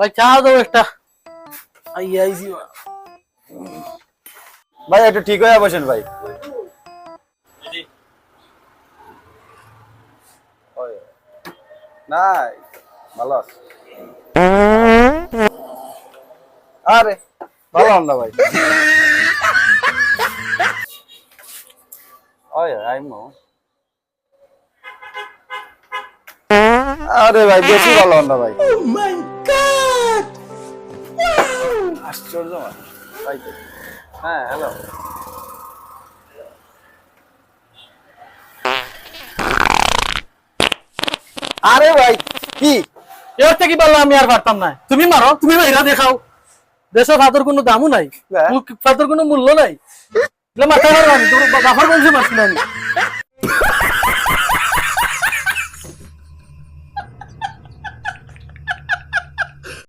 ভাই চা দাও একটা। আইছি ভাই একটু ঠিক হয়ে বসেন ভাই। না ভালো আছে। আরে ভালো হন না ভাই। ওই আইমো। আরে ভাই বেশি ভালো হন না ভাই। ও মাই গড, আশ্চর্য ভাই। হ্যাঁ হ্যালো। আরে ভাই কি এর থেকে ভালো আমি আর পারতাম না। তুমি মারো, তুমি মাইরা দেখাও। দেশের ফাদর কোনো দামও নাই, ফাদর কোনো মূল্য নাই। মাথা মারো, আমি তোর বাফার বংশে মারছি না আমি।